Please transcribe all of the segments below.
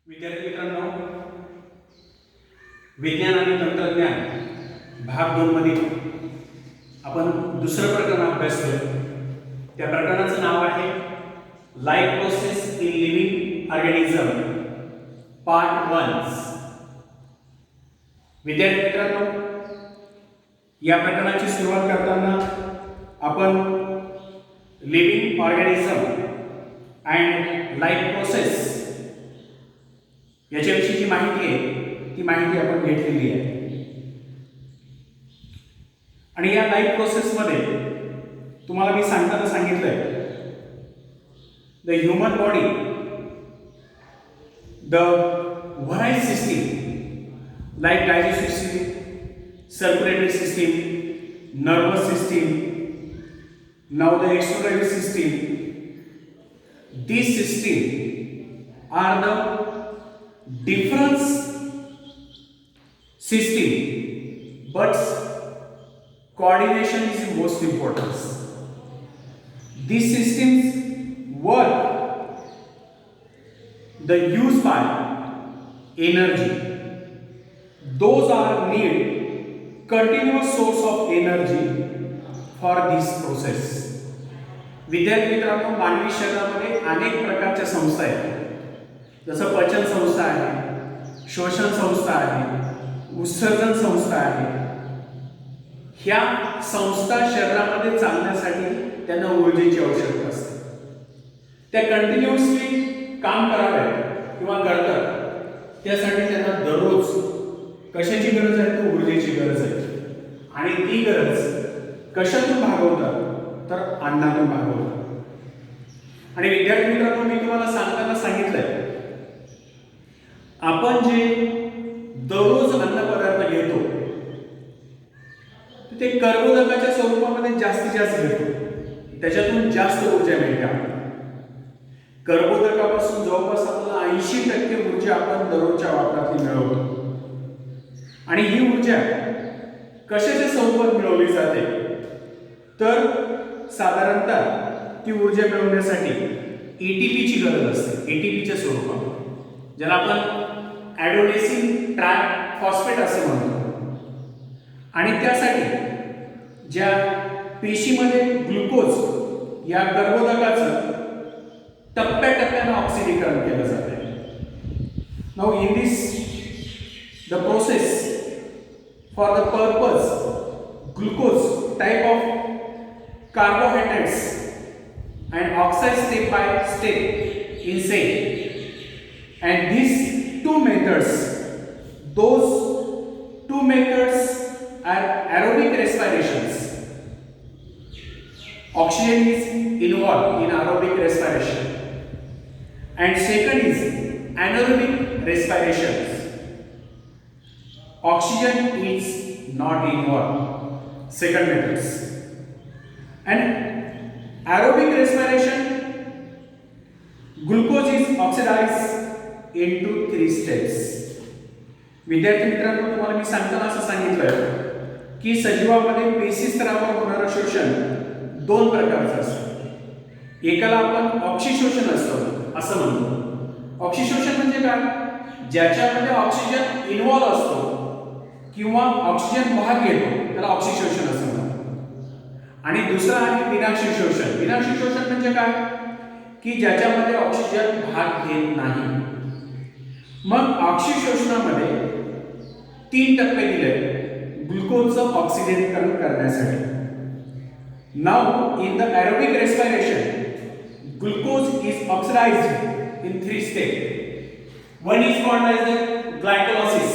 विद्यार्थी मित्रांनो, विज्ञान आणि तंत्रज्ञान भाग 2 मध्ये आपण दुसरं प्रकरण अभ्यासतोय. त्या प्रकरणाचं नाव आहे life process in living organism part 1. विद्यार्थी मित्रांनो, या प्रकरणाची सुरुवात करताना आपण living organism and life process याच्याविषयी जी माहिती आहे ती माहिती आपण घेतलेली आहे. आणि या लाईफ प्रोसेसमध्ये तुम्हाला मी सांगताना सांगितलंय the human body, the variety system like digestive system, circulatory system, nervous system, now the excretory system. These systems are the different system, but coordination is most important. These systems work the use by energy. Those are need continuous source of energy for this process. विद्यार्थी मित्रांनो, मानवी शरीरामध्ये अनेक प्रकारच्या संस्था आहेत. जसं पचन संस्था आहे, श्वसन संस्था आहे, उत्सर्जन संस्था आहे. ह्या संस्था शरीरामध्ये चालण्यासाठी त्यांना ऊर्जेची आवश्यकता असते. त्या कंटिन्युअसली काम कराव्यात किंवा करतात, त्यासाठी त्यांना दररोज कशाची गरज आहे? तर ऊर्जेची गरज आहे. आणि ती गरज कशातून भागवतात? तर अन्नातून भागवतात. आणि विद्यार्थी मित्रांनो, मी तुम्हाला सांगताना सांगितलंय आपण जे दररोज अन्न पदार्थ घेतो ते कर्बोदकाच्या स्वरूपामध्ये जास्तीत जास्त घेतो, त्याच्यातून जास्त ऊर्जा मिळते आपल्याला. कर्बोदकापासून जवळपास आपल्याला 80% ऊर्जा आपण दररोजच्या वापरातली मिळवतो. आणि ही ऊर्जा कशाच्या स्वरूपात मिळवली जाते? तर साधारणतः ती ऊर्जा मिळवण्यासाठी एटीपीची गरज असते, एटीपीच्या स्वरूपात, ज्याला आपण ॲडोनेसिन ट्रायफॉस्फेट असे म्हणतो. आणि त्यासाठी ज्या पेशीमध्ये ग्लुकोज या कर्बोदकाचं टप्प्याटप्प्यानं ऑक्सिडीकरण केलं जाते. Now in this the process for the purpose glucose type of carbohydrates and oxide step by step in cell. And these two methods are aerobic respirations. Oxygen is involved in aerobic respiration, and second is anaerobic respirations. Oxygen is not involved, second methods. And aerobic respiration, glucose is oxidized into 3 steps. विद्यार्थी मित्रांनो, तुम्हाला मी सांगताना असं सांगितलं की सजीवामध्ये पेशी स्तरावर होणारं शोषण 2 प्रकारचं असतं. एकाला आपण ऑक्सिशोषण असतं असं म्हणतो. ऑक्सिशोषण म्हणजे काय? ज्याच्यामध्ये ऑक्सिजन इन्व्हॉल्व असतो किंवा ऑक्सिजन भाग घेतो त्याला ऑक्सिशोषण असं म्हणतात. आणि दुसरा आहे विनाक्षी शोषण. विनाक्षी शोषण म्हणजे काय? की ज्याच्यामध्ये ऑक्सिजन भाग घेत नाही. मग ऑक्सिशोषणामध्ये 3 टप्पे दिले ग्लुकोजचं ऑक्सिडेशन करण्यासाठी. Now in the aerobic respiration glucose is oxidised in 3 step. One is called as the glycolysis.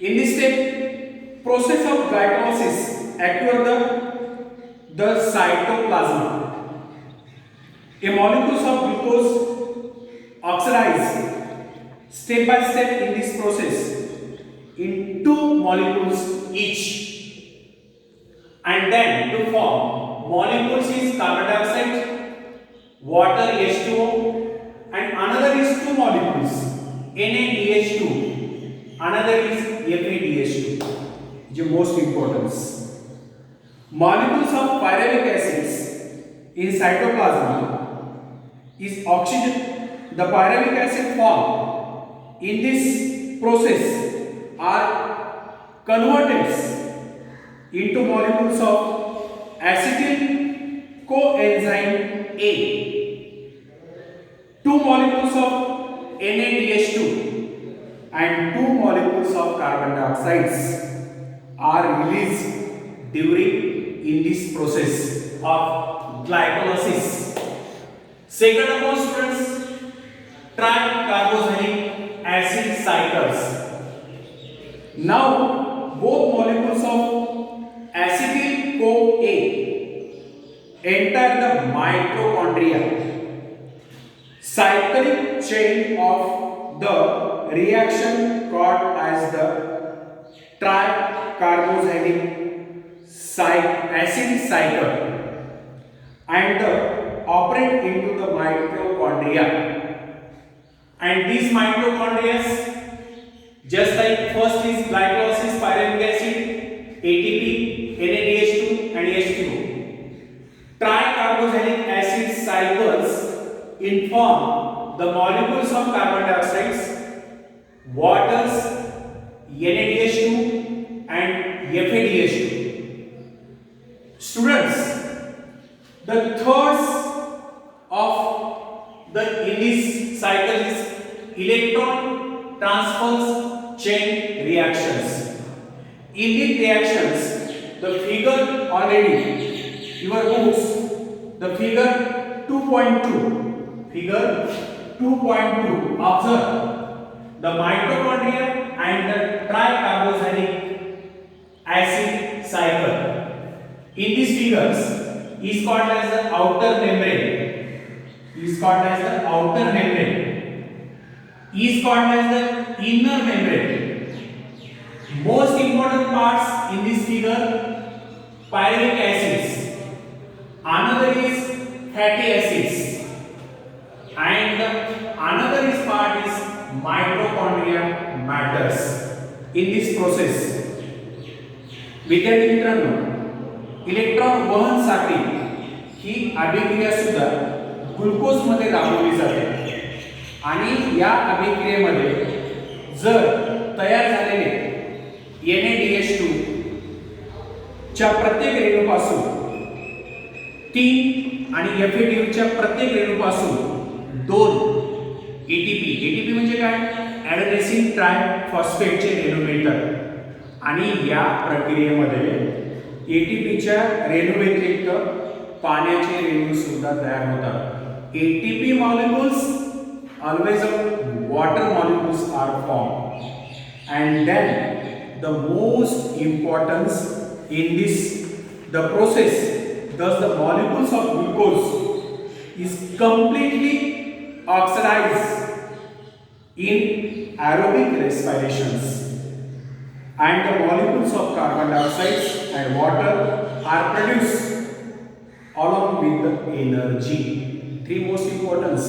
In this step process of glycolysis occur the cytoplasm. A molecules of glucose oxidize step by step in this process in 2 molecules each, and then to form molecules is carbon dioxide, water H2O, and another is 2 molecules NaDH2, another is FeDH2. The most important molecules of pyruvic acids in cytoplasm is oxygen the pyruvic acid formed in this process are converted into molecules of acetyl coenzyme A. Two molecules of NaDH2 and two molecules of carbon dioxide are released during in this process of glycolysis. Second of all, students, tricarboxylic acid cycles. Now both molecules of acetyl CoA enter the mitochondria. Cyclic chain of the reaction called as the tricarboxylic acid cycle and operate into the mitochondria. And these mitochondria, just like first is glycolysis, pyruvic acid, ATP, NADH2 and H2O. Tricarboxylic acid cycles inform the molecules of carbon dioxide, waters, NADH2 and FADH2. Students, the third of the in this cycle is electron transfer chain reactions. In these reactions, the figure already your books, the figure 2.2, observe the mitochondria and the tricarboxylic acid cycle. In these figures is called as the outer membrane, is called as the outer membrane, is called as the inner membrane. Most important parts in this figure, pyruvic acids, another is fatty acids, and another is part is mitochondria matters in this process. विद्यार्थी मित्रांनो, electron वहन साखळी ही अभिक्रिया सुद्धा glucose मध्ये राबवली जाते आणि या अभिक्रियेमध्ये जर तयार झालेले NaDH2 च्या प्रत्येक रेणूपासून 3 आणि FADH च्या प्रत्येक रेणूपासून 2 ATP म्हणजे काय, ॲडेनोसिन ट्रायफॉस्फेटचे रेणू मिळतात आणि या प्रक्रियेमध्ये ATP च्या रेणू व्यतिरिक्त पाण्याचे रेणू सुद्धा तयार होतात. ATP molecules always water molecules are formed and then the most importance in this the process, thus the molecules of glucose is completely oxidized in aerobic respirations and the molecules of carbon dioxide and water are produced along with the energy. Three most importance,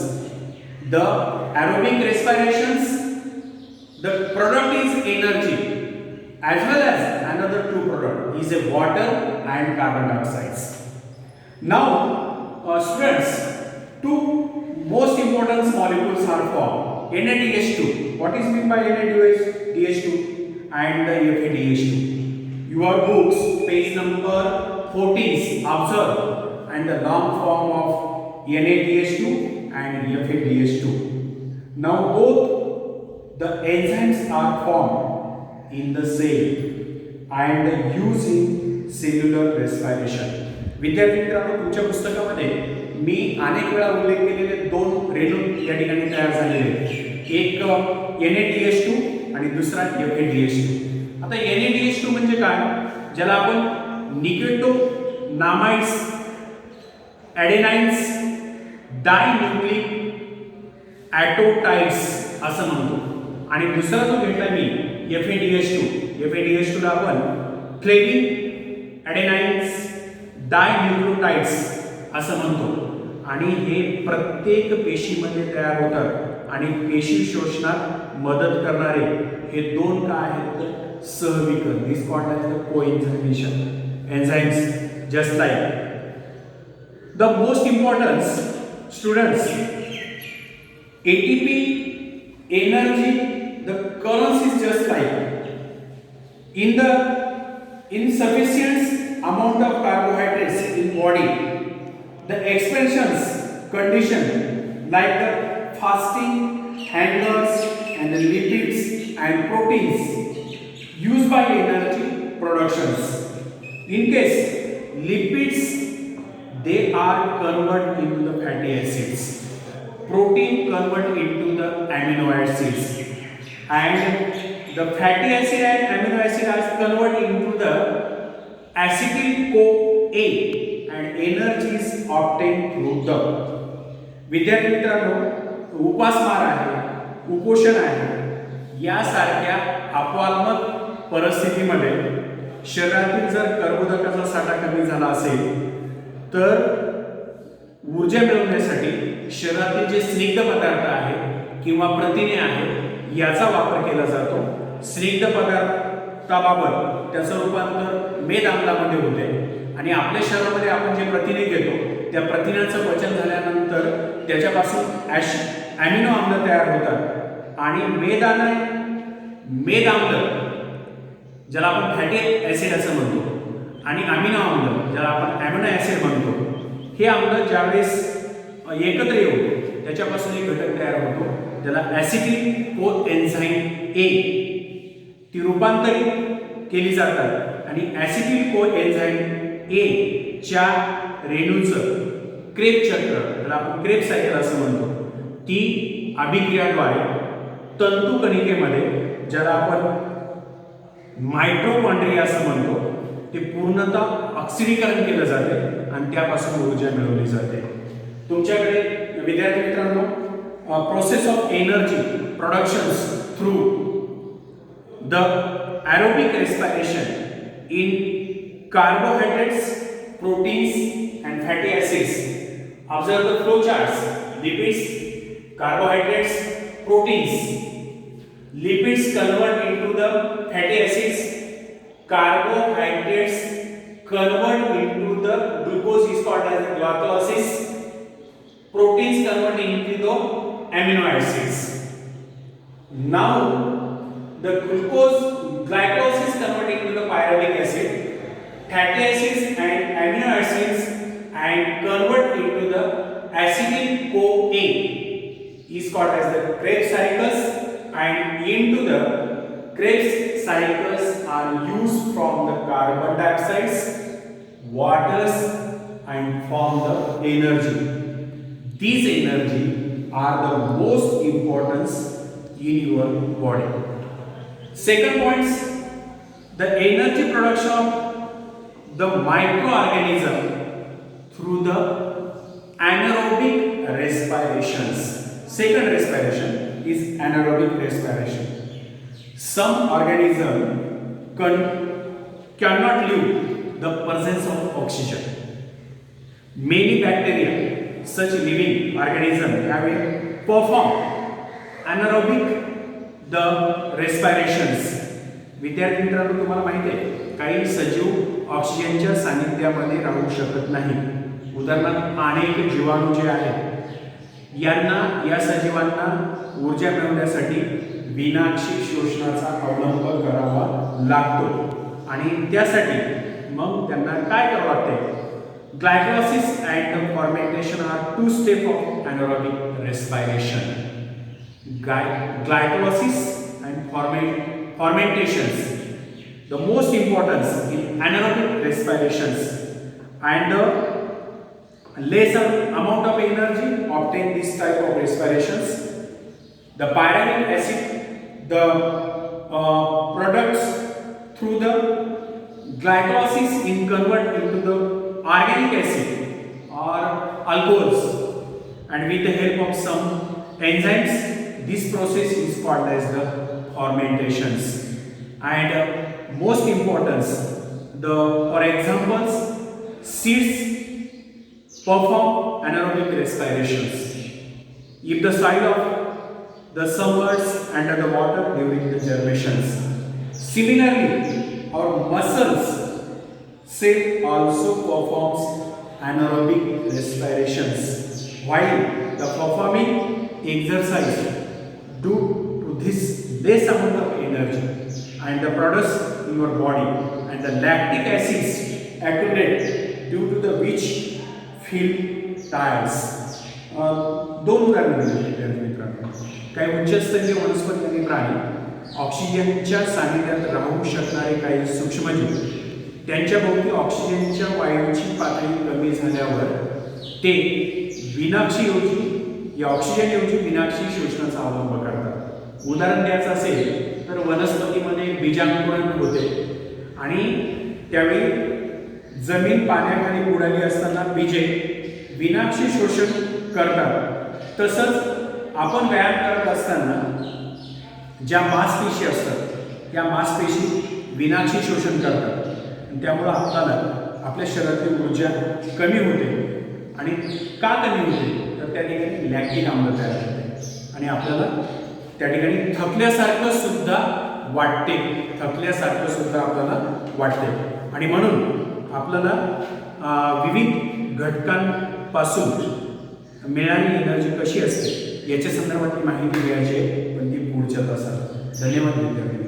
the aerobic respirations, the product is energy as well as another two product is a water and carbon dioxide. Now students, two most important molecules are formed, NaDH2. What is meant by NaDH2 and the FADH2? Your books page number 14 observe and the long form of NaDH2 and FADH2. Now both the enzymes are formed in the cell and used in cellular respiration. विद्यार्थी मित्रांनो, तुमच्या पुस्तकामध्ये मी अनेक वेळा उल्लेख केलेले दोन रेणू या ठिकाणी तयार झालेले, एक NaDH2 आणि दुसरा FADH2. आता NaDH2 म्हणजे काय, ज्याला आपण निकेटोनामाइड्स ॲडेनाइन्स डायन्यूक्लिक ॲटोटाइड्स असं म्हणतो आणि दुसरा जो घेतला मी FADH2 ला आपण फ्लेविन ॲडेनाइन्स डायन्यूक्लियोटाइड्स असं म्हणतो आणि हे प्रत्येक पेशीमध्ये तयार होतात आणि पेशी शोषणात मदत करणारे हे दोन काय आहेत, सहविकरण. This called as the coenzymation enzymes just like the most importance students ATP energy, the currency is just like in the insufficient amount of carbohydrates in body, the expansions condition like the fasting, hangers and the lipids and proteins used by energy productions. In case lipids, they are converted into the fatty acids, protein convert into the amino acids, and the fatty acid and amino acid are converted into the acetyl-CoA and energy is obtained through the. विद्यार्थी मित्रांनो, उपासमार आहे, कुपोषण आहे, यासारख्या अपवादात्मक परिस्थितीमध्ये शरीरातील जर कर्बोदकाचा साठा कमी झाला असेल तर ऊर्जा मिळवण्यासाठी शरीरातील जे स्निग्ध पदार्थ आहे किंवा प्रथिने आहेत याचा वापर केला जातो. स्निग्ध पदार्थाबाबत त्याचं रूपांतर मेद आम्लामध्ये होते आणि आपल्या शरीरामध्ये आपण जे प्रथिने घेतो त्या प्रथिनांचं पचन झाल्यानंतर त्याच्यापासून ॲमिनो आम्ल तयार होतात आणि मेद आम्ल ज्याला आपण फॅटी ॲसिड असं म्हणतो आणि अमिनो आम्ल ज्याला आपण अमिनो ॲसिड म्हणतो, हे आम्ल ज्यावेळेस एकत्र येऊन त्याच्यापासून एक घटक तयार होतो ज्याला ॲसिटिल-कोएन्झाइम ए ती रूपांतरित केली जातात आणि ॲसिटिल-कोएन्झाइम ए च्या रेणूचं क्रेब चक्र ज्याला आपण क्रेब सायकल असं म्हणतो ती अभिक्रियाद्वारे तंतुकणिकेमध्ये ज्याला आपण मायटोकॉन्ड्रिया असं म्हणतो ते पूर्णतः ऑक्सिडीकरण केलं जाते आणि त्यापासून ऊर्जा मिळवली जाते. तुमच्याकडे विद्यार्थी मित्रांनो process of energy productions through the aerobic respiration in carbohydrates, proteins and fatty acids. Observe the flow charts. Lipids, carbohydrates, proteins. Lipids convert into the fatty acids. Carbohydrates convert into the glucose is called as glycolysis. Proteins convert into the amino acids. Now the glycolysis convert into the pyruvic acid. Fatty acids and amino acids and convert into the acetyl-CoA is called as the Krebs cycles, and into the Krebs cycles are used from the carbon dioxides, waters and form the energy. These energy are the most important in your body. Second point, the energy production of the microorganism through the anaerobic respirations. Second respiration is anaerobic respiration. Some organism cannot live the presence of oxygen. Many bacteria, such living organisms, have perform anaerobic the respirations. विद्यार्थी मित्रांनो, तुम्हाला माहिती आहे काही सजीव ऑक्सिजनच्या सानिध्यामध्ये राहू शकत नाही. उदाहरणार्थ अनेक जीवाणू जे आहेत यांना, या सजीवांना ऊर्जा मिळवण्यासाठी विनाक्षी शोषणाचा अवलंब करावा लागतो आणि त्यासाठी मग त्यांना काय करावं लागते? Glycolysis and fermentation are two step of anaerobic respiration. Glycolysis and fermentations, the most importance in anaerobic respirations, and the lesser amount of energy obtained this type of respirations. The pyruvic acid, the products through the glycolysis in convert into the organic acid or alcohols, and with the help of some enzymes this process is called as the fermentations. And most importance, for examples, seeds perform anaerobic respirations if the soil of the submerged under the water during the germinations. Similarly, our muscles cell also performs anaerobic respirations while the performing exercise due to this less amount of energy and the products in your body and the lactic acids accumulate due to the which feel tired. दोन उदाहरणे दिली विद्यार्थी मित्रांनो. काही उच्चस्तरीय वनस्पती आणि प्राणी ऑक्सिजनच्या सानिध्यात राहू शकणारे काही सूक्ष्मजीव त्यांच्या भोवती ऑक्सिजनच्या वायूची पातळी कमी झाल्यावर ते विनाक्षीऐवजी या ऑक्सिजनऐवजी विनाक्षी शोषणाचा अवलंब करतात. उदाहरण द्यायचं असेल तर वनस्पतीमध्ये बीजांकुरण होते आणि त्यावेळी जमीन पाण्याखाली बुडाली असताना बीजे विनाक्षी शोषण करतात. तसंच आपण व्यायाम करत असताना ज्या मांसपेशी असतात त्या मांसपेशी विनाक्षी शोषण करतात आणि त्यामुळे आपल्याला आपल्या शरीरातली ऊर्जा कमी होते. आणि का कमी होते तर त्या ठिकाणी लॅक्टिक आम्ल तयार होते आणि आपल्याला त्या ठिकाणी थकल्यासारखं सुद्धा वाटते आपल्याला वाटते. आणि म्हणून आपल्याला विविध घटकांपासून मिळणारी एनर्जी कशी असते याच्या संदर्भातली माहिती घ्यायची आहे, पण ती पुढच्या तासात. धन्यवाद विद्यार्थी.